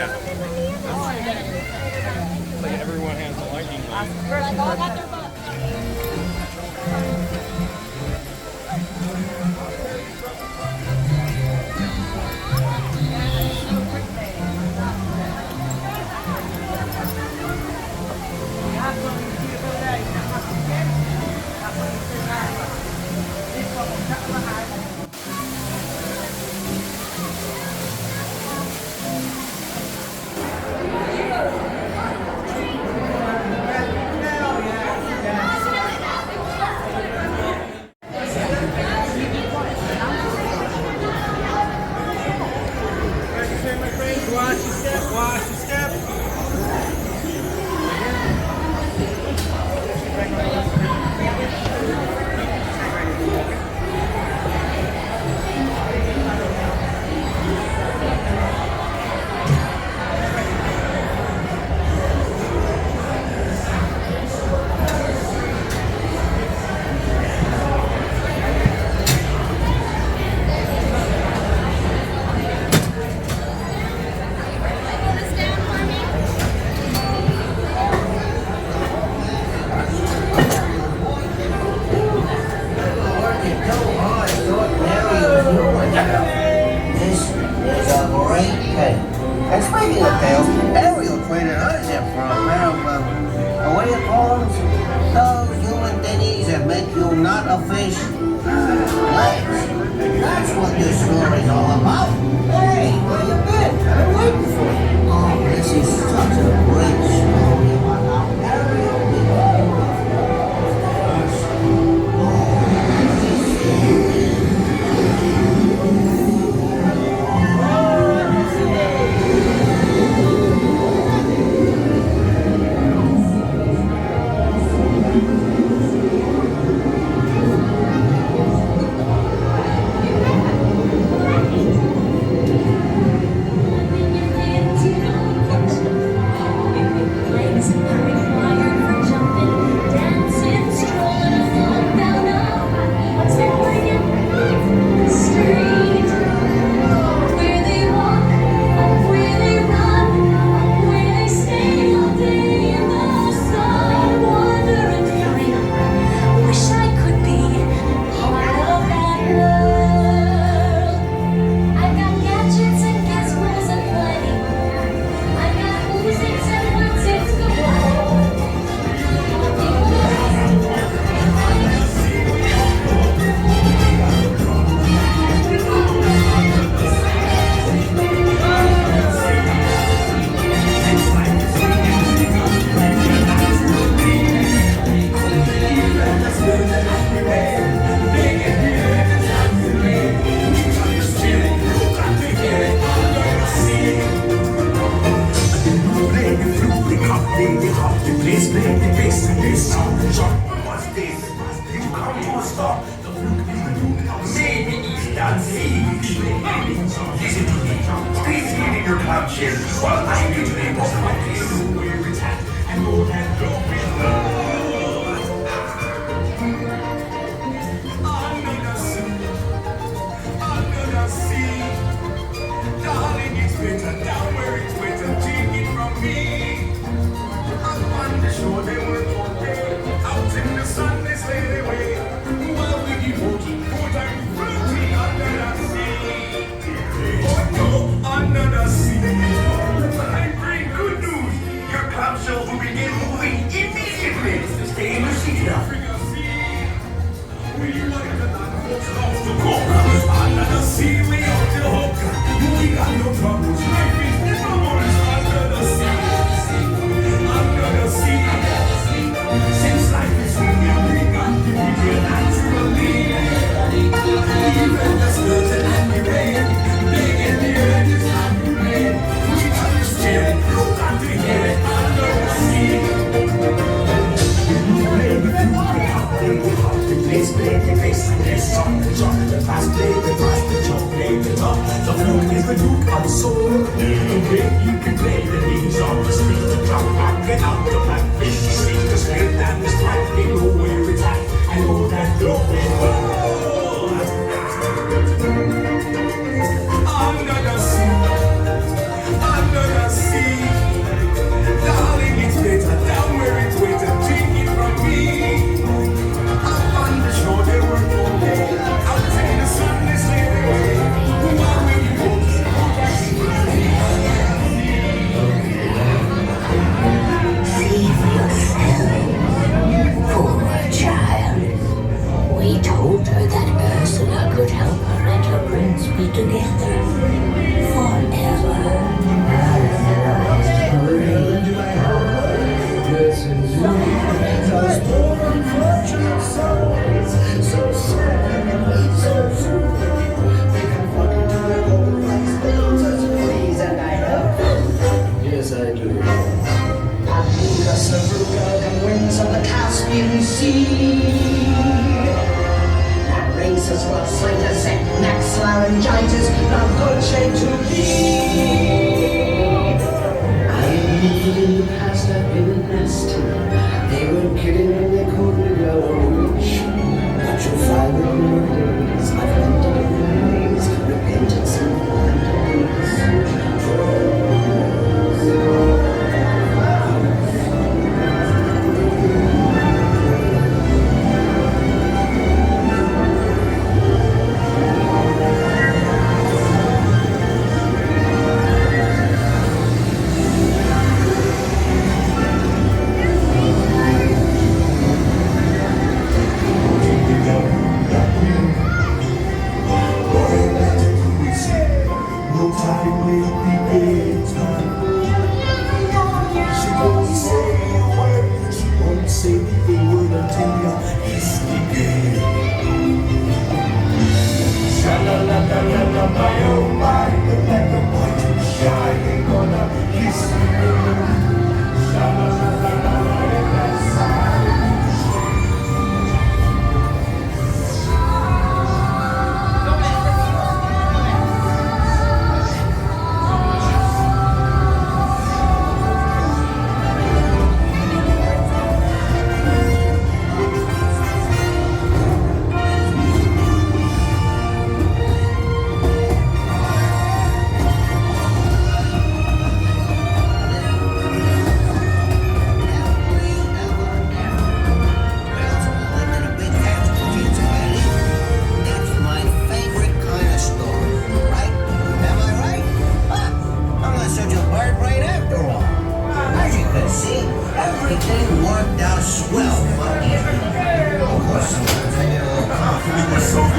Yeah. Like everyone has a lightning lane. Under the sea, be together forever. Those poor unfortunate souls, so sad, so true. They come flocking to the gold lights, built as please, and I love them. Yes, I do. Papyrus of welcome winds of the Caspian Sea. That races will sling us at next laryngitis, not good shape to be. I admitted in the past I've been a nasty. They weren't kidding when they called me well or rich. But you'll find that nowadays I've ended in ways, repentance and everything worked out swell. Of course, sometimes I get a little confident.